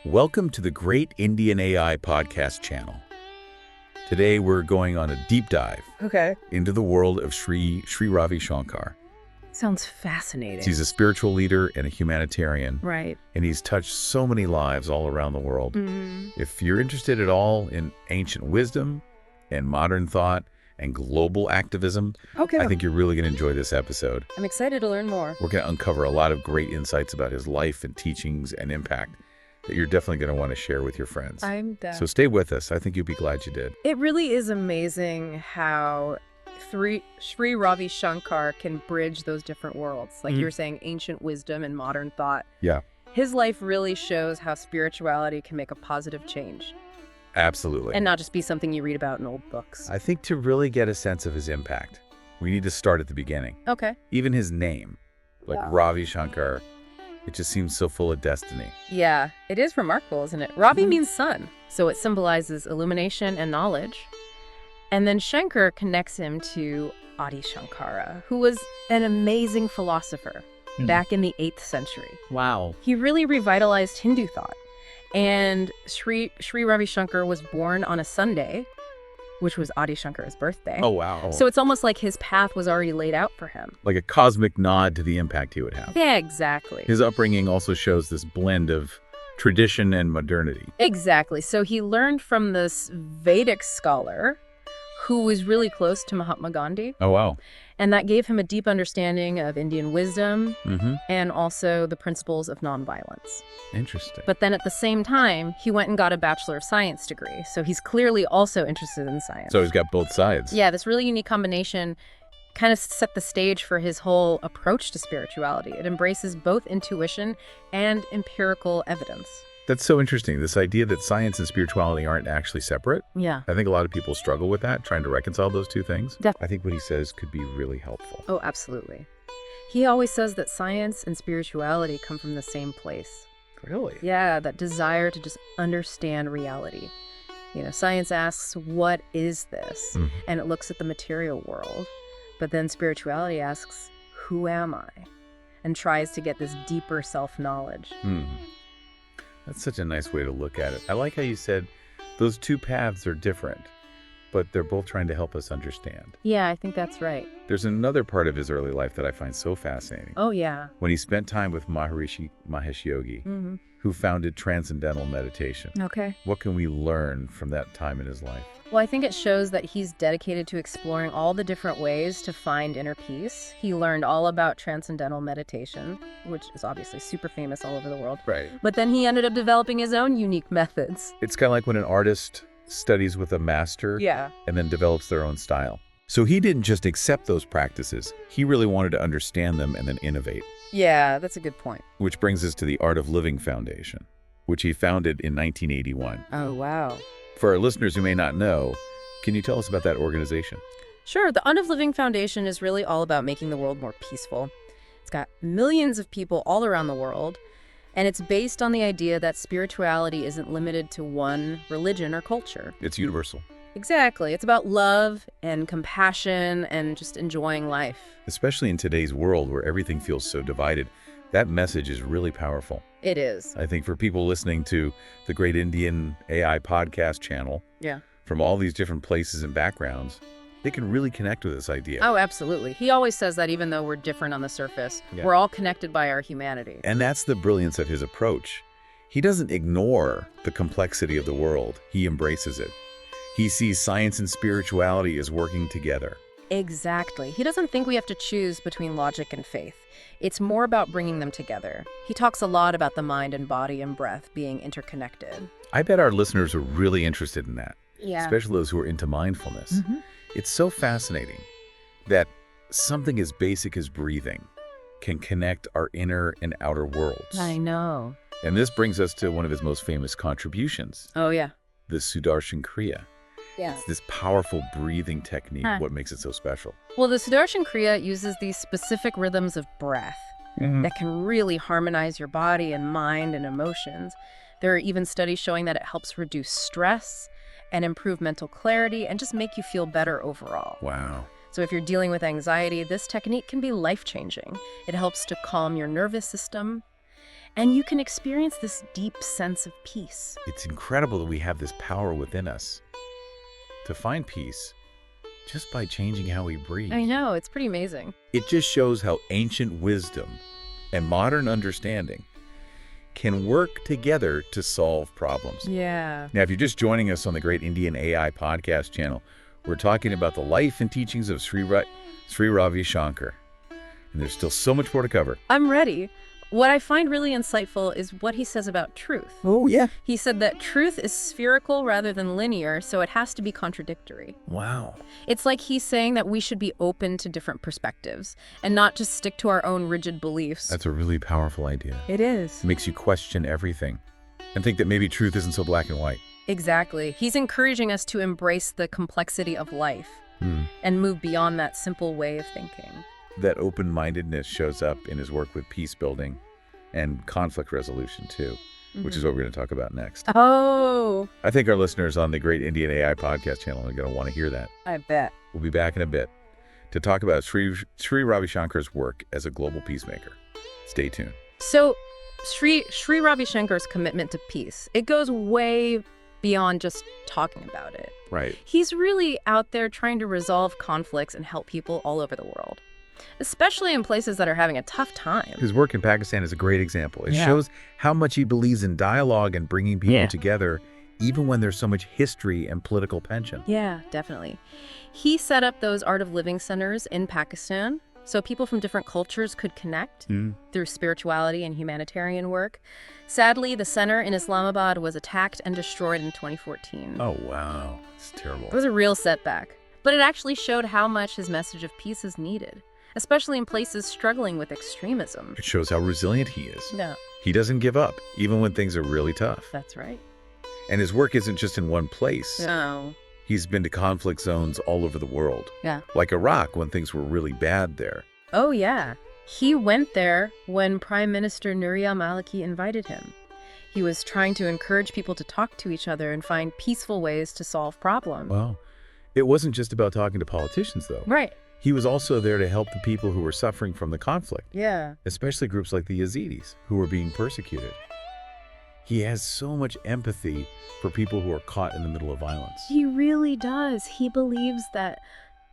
Welcome to the Great Indian AI podcast channel. Today we're going on a deep dive into the world of Sri Ravi Shankar. Sounds fascinating. He's a spiritual leader and a humanitarian. Right. And he's touched so many lives all around the world. If you're interested at all in ancient wisdom and modern thought and global activism, I think you're really going to enjoy this episode. I'm excited to learn more. We're going to uncover a lot of great insights about his life and teachings and impact that you're definitely going to want to share with your friends. I'm down. So stay with us. I think you'll be glad you did. It really is amazing how Sri Ravi Shankar can bridge those different worlds. Like you were saying, ancient wisdom and modern thought. Yeah. His life really shows how spirituality can make a positive change. Absolutely. And not just be something you read about in old books. I think to really get a sense of his impact, we need to start at the beginning. Okay. Even his name, like Ravi Shankar, it just seems so full of destiny. Yeah, it is remarkable, isn't it? Ravi means sun, so it symbolizes illumination and knowledge. And then Shankar connects him to Adi Shankara, who was an amazing philosopher back in the 8th century. Wow. He really revitalized Hindu thought. And Sri Ravi Shankar was born on a Sunday, which was Adi Shankar's birthday. Oh, wow. So it's almost like his path was already laid out for him. Like a cosmic nod to the impact he would have. Yeah, exactly. His upbringing also shows this blend of tradition and modernity. Exactly. So he learned from this Vedic scholar who was really close to Mahatma Gandhi. Oh, wow. And that gave him a deep understanding of Indian wisdom and also the principles of nonviolence. Interesting. But then at the same time, he went and got a Bachelor of Science degree. So he's clearly also interested in science. So he's got both sides. Yeah, this really unique combination kind of set the stage for his whole approach to spirituality. It embraces both intuition and empirical evidence. That's so interesting. This idea that science and spirituality aren't actually separate. Yeah. I think a lot of people struggle with that, trying to reconcile those two things. Definitely. I think what he says could be really helpful. Oh, absolutely. He always says that science and spirituality come from the same place. Really? Yeah, that desire to just understand reality. You know, science asks, what is this? And it looks at the material world. But then spirituality asks, who am I? And tries to get this deeper self-knowledge. That's such a nice way to look at it. I like how you said those two paths are different, but they're both trying to help us understand. Yeah, I think that's right. There's another part of his early life that I find so fascinating. Oh, yeah. When he spent time with Maharishi Mahesh Yogi, who founded transcendental meditation. Okay. What can we learn from that time in his life? Well, I think it shows that he's dedicated to exploring all the different ways to find inner peace. He learned all about transcendental meditation, which is obviously super famous all over the world. Right. But then he ended up developing his own unique methods. It's kind of like when an artist studies with a master Yeah. and then develops their own style. So he didn't just accept those practices. He really wanted to understand them and then innovate. Yeah, that's a good point. Which brings us to the Art of Living Foundation, which he founded in 1981. Oh, wow. For our listeners who may not know, can you tell us about that organization? Sure. The Art of Living Foundation is really all about making the world more peaceful. It's got millions of people all around the world, and it's based on the idea that spirituality isn't limited to one religion or culture. It's universal. Exactly. It's about love and compassion and just enjoying life. Especially in today's world where everything feels so divided, that message is really powerful. It is. I think for people listening to the Great Indian AI podcast channel, from all these different places and backgrounds, they can really connect with this idea. Oh, absolutely. He always says that even though we're different on the surface, we're all connected by our humanity. And that's the brilliance of his approach. He doesn't ignore the complexity of the world. He embraces it. He sees science and spirituality as working together. Exactly. He doesn't think we have to choose between logic and faith. It's more about bringing them together. He talks a lot about the mind and body and breath being interconnected. I bet our listeners are really interested in that, especially those who are into mindfulness. It's so fascinating that something as basic as breathing can connect our inner and outer worlds. I know. And this brings us to one of his most famous contributions. Oh, yeah. The Sudarshan Kriya. Yeah. It's this powerful breathing technique, what makes it so special. Well, the Sudarshan Kriya uses these specific rhythms of breath that can really harmonize your body and mind and emotions. There are even studies showing that it helps reduce stress and improve mental clarity and just make you feel better overall. Wow. So if you're dealing with anxiety, this technique can be life-changing. It helps to calm your nervous system, and you can experience this deep sense of peace. It's incredible that we have this power within us to find peace just by changing how we breathe. I know, it's pretty amazing. It just shows how ancient wisdom and modern understanding can work together to solve problems. Yeah. Now, if you're just joining us on the Great Indian AI podcast channel, we're talking about the life and teachings of Sri Ravi Shankar. And there's still so much more to cover. I'm ready. What I find really insightful is what he says about truth. Oh, yeah. He said that truth is spherical rather than linear, so it has to be contradictory. Wow. It's like he's saying that we should be open to different perspectives and not just stick to our own rigid beliefs. That's a really powerful idea. It is. It makes you question everything and think that maybe truth isn't so black and white. Exactly. He's encouraging us to embrace the complexity of life and move beyond that simple way of thinking. That open-mindedness shows up in his work with peace building and conflict resolution too, which is what we're going to talk about next. Oh. I think our listeners on the Great Indian AI podcast channel are going to want to hear that. I bet. We'll be back in a bit to talk about Sri Ravi Shankar's work as a global peacemaker. Stay tuned. So Sri Ravi Shankar's commitment to peace, it goes way beyond just talking about it. Right. He's really out there trying to resolve conflicts and help people all over the world, especially in places that are having a tough time. His work in Pakistan is a great example. It shows how much he believes in dialogue and bringing people together, even when there's so much history and political tension. Yeah, definitely. He set up those Art of Living centers in Pakistan so people from different cultures could connect through spirituality and humanitarian work. Sadly, the center in Islamabad was attacked and destroyed in 2014. Oh, wow. It's terrible. It was a real setback. But it actually showed how much his message of peace is needed, especially in places struggling with extremism. It shows how resilient he is. Yeah. He doesn't give up, even when things are really tough. That's right. And his work isn't just in one place. No. He's been to conflict zones all over the world. Yeah. Like Iraq, when things were really bad there. Oh, yeah. He went there when Prime Minister Nouri al-Maliki invited him. He was trying to encourage people to talk to each other and find peaceful ways to solve problems. Well, it wasn't just about talking to politicians, though. Right. He was also there to help the people who were suffering from the conflict. Yeah. Especially groups like the Yazidis, who were being persecuted. He has so much empathy for people who are caught in the middle of violence. He really does. He believes that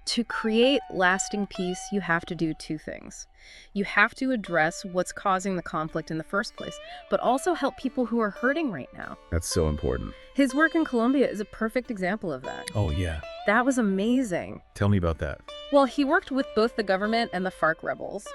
to create lasting peace, you have to do two things. You have to address what's causing the conflict in the first place, but also help people who are hurting right now. That's so important. His work in Colombia is a perfect example of that. Oh, yeah. That was amazing. Tell me about that. Well, he worked with both the government and the FARC rebels.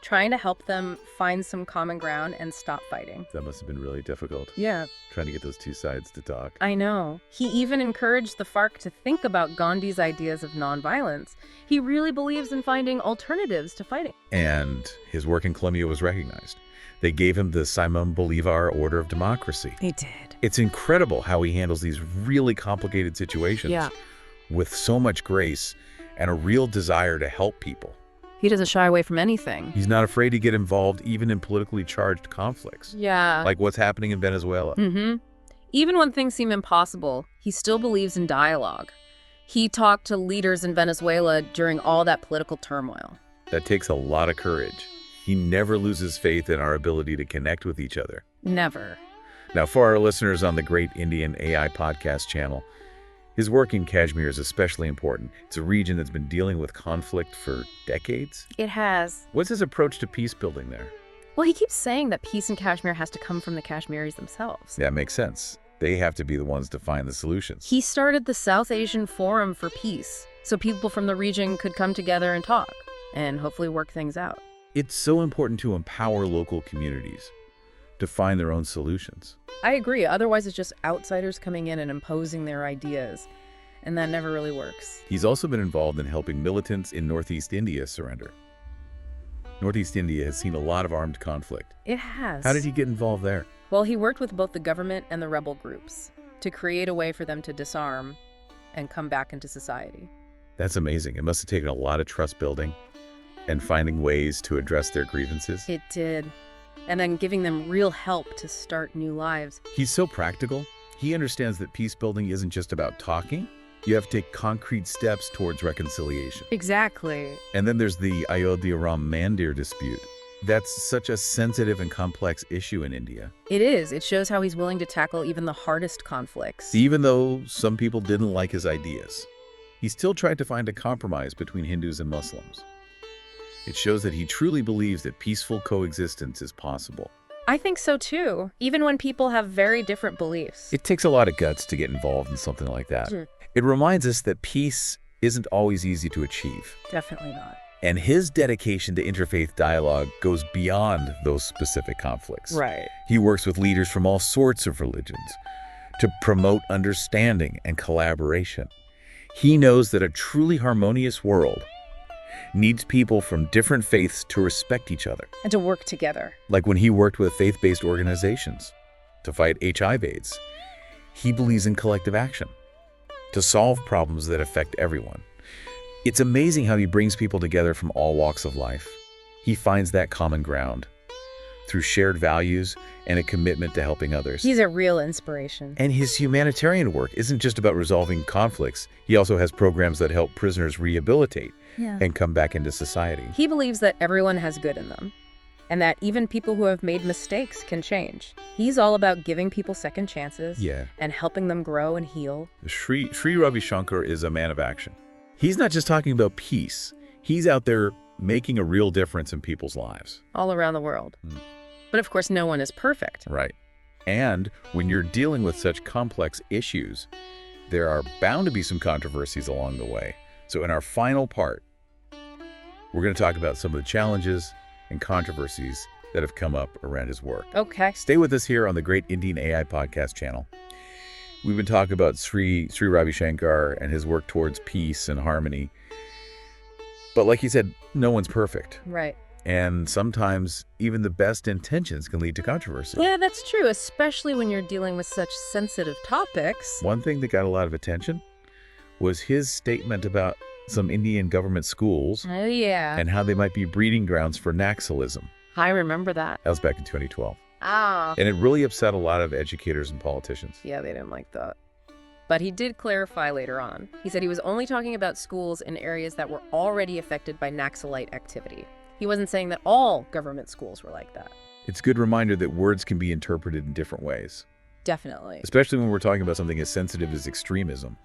trying to help them find some common ground and stop fighting. That must have been really difficult. Yeah. Trying to get those two sides to talk. I know. He even encouraged the FARC to think about Gandhi's ideas of nonviolence. He really believes in finding alternatives to fighting. And his work in Colombia was recognized. They gave him the Simon Bolivar Order of Democracy. He did. It's incredible how he handles these really complicated situations with so much grace and a real desire to help people. He doesn't shy away from anything. He's not afraid to get involved even in politically charged conflicts. Yeah. Like what's happening in Venezuela. Even when things seem impossible, he still believes in dialogue. He talked to leaders in Venezuela during all that political turmoil. That takes a lot of courage. He never loses faith in our ability to connect with each other. Never. Now, for our listeners on the Great Indian AI podcast channel, his work in Kashmir is especially important. It's a region that's been dealing with conflict for decades. It has. What's his approach to peace building there? Well, he keeps saying that peace in Kashmir has to come from the Kashmiris themselves. Yeah, makes sense. They have to be the ones to find the solutions. He started the South Asian Forum for Peace, so people from the region could come together and talk, and hopefully work things out. It's so important to empower local communities to find their own solutions. I agree. Otherwise, it's just outsiders coming in and imposing their ideas, and that never really works. He's also been involved in helping militants in Northeast India surrender. Northeast India has seen a lot of armed conflict. It has. How did he get involved there? Well, he worked with both the government and the rebel groups to create a way for them to disarm and come back into society. That's amazing. It must have taken a lot of trust building and finding ways to address their grievances. It did. And then giving them real help to start new lives. He's so practical. He understands that peace building isn't just about talking. You have to take concrete steps towards reconciliation. Exactly. And then there's the Ayodhya Ram Mandir dispute. That's such a sensitive and complex issue in India. It is. It shows how he's willing to tackle even the hardest conflicts. Even though some people didn't like his ideas, he still tried to find a compromise between Hindus and Muslims. It shows that he truly believes that peaceful coexistence is possible. I think so too, even when people have very different beliefs. It takes a lot of guts to get involved in something like that. It reminds us that peace isn't always easy to achieve. Definitely not. And his dedication to interfaith dialogue goes beyond those specific conflicts. Right. He works with leaders from all sorts of religions to promote understanding and collaboration. He knows that a truly harmonious world needs people from different faiths to respect each other. And to work together. Like when he worked with faith-based organizations to fight HIV/AIDS, he believes in collective action to solve problems that affect everyone. It's amazing how he brings people together from all walks of life. He finds that common ground through shared values and a commitment to helping others. He's a real inspiration. And his humanitarian work isn't just about resolving conflicts. He also has programs that help prisoners rehabilitate and come back into society. He believes that everyone has good in them, and that even people who have made mistakes can change. He's all about giving people second chances and helping them grow and heal. Sri Ravi Shankar is a man of action. He's not just talking about peace. He's out there making a real difference in people's lives. All around the world. But of course, no one is perfect. Right. And when you're dealing with such complex issues, there are bound to be some controversies along the way. So in our final part, we're going to talk about some of the challenges and controversies that have come up around his work. Okay. Stay with us here on the Great Indian AI podcast channel. We've been talking about Sri Ravi Shankar and his work towards peace and harmony. But like you said, no one's perfect. Right. And sometimes even the best intentions can lead to controversy. Yeah, that's true, especially when you're dealing with such sensitive topics. One thing that got a lot of attention was his statement about some Indian government schools Oh, yeah. and how they might be breeding grounds for Naxalism. I remember that. That was back in 2012. Ah. And it really upset a lot of educators and politicians. Yeah, they didn't like that. But he did clarify later on. He said he was only talking about schools in areas that were already affected by Naxalite activity. He wasn't saying that all government schools were like that. It's a good reminder that words can be interpreted in different ways. Definitely. Especially when we're talking about something as sensitive as extremism.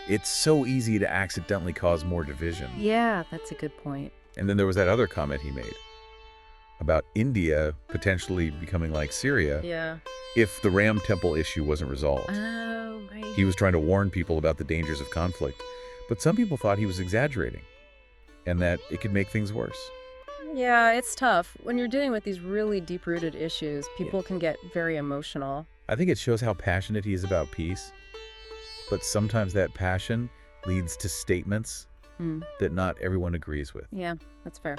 It's so easy to accidentally cause more division. Yeah, that's a good point. And then there was that other comment he made about India potentially becoming like Syria if the Ram Temple issue wasn't resolved. Oh, right. He was trying to warn people about the dangers of conflict, but some people thought he was exaggerating and that it could make things worse. Yeah, it's tough. When you're dealing with these really deep-rooted issues, people can get very emotional. I think it shows how passionate he is about peace, but sometimes that passion leads to statements that not everyone agrees with. Yeah, that's fair.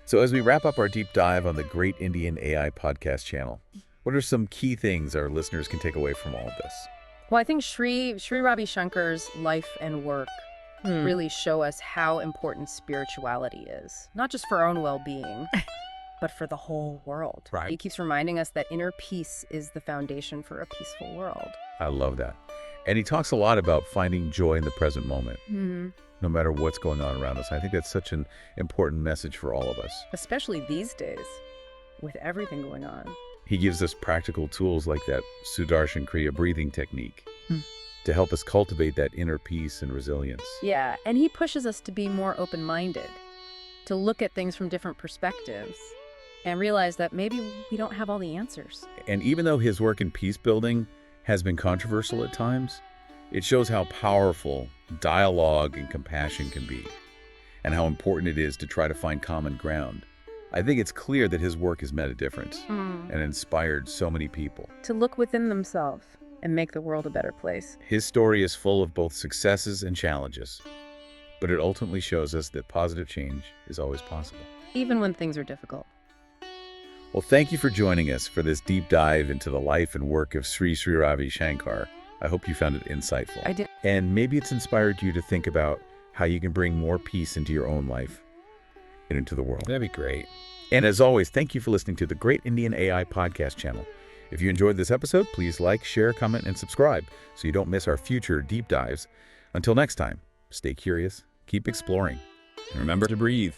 So as we wrap up our deep dive on the Great Indian AI podcast channel, what are some key things our listeners can take away from all of this? Well, I think Sri Ravi Shankar's life and work really show us how important spirituality is, not just for our own well-being, but for the whole world. Right. He keeps reminding us that inner peace is the foundation for a peaceful world. I love that. And he talks a lot about finding joy in the present moment, no matter what's going on around us. I think that's such an important message for all of us. Especially these days, with everything going on. He gives us practical tools like that Sudarshan Kriya breathing technique to help us cultivate that inner peace and resilience. Yeah, and he pushes us to be more open-minded, to look at things from different perspectives, and realize that maybe we don't have all the answers. And even though his work in peace building has been controversial at times, it shows how powerful dialogue and compassion can be, and how important it is to try to find common ground. I think it's clear that his work has made a difference and inspired so many people. To look within themselves and make the world a better place. His story is full of both successes and challenges, but it ultimately shows us that positive change is always possible. Even when things are difficult. Well, thank you for joining us for this deep dive into the life and work of Sri Ravi Shankar. I hope you found it insightful. I did. And maybe it's inspired you to think about how you can bring more peace into your own life and into the world. That'd be great. And as always, thank you for listening to the Great Indian AI podcast channel. If you enjoyed this episode, please like, share, comment, and subscribe so you don't miss our future deep dives. Until next time, stay curious, keep exploring, and remember to breathe.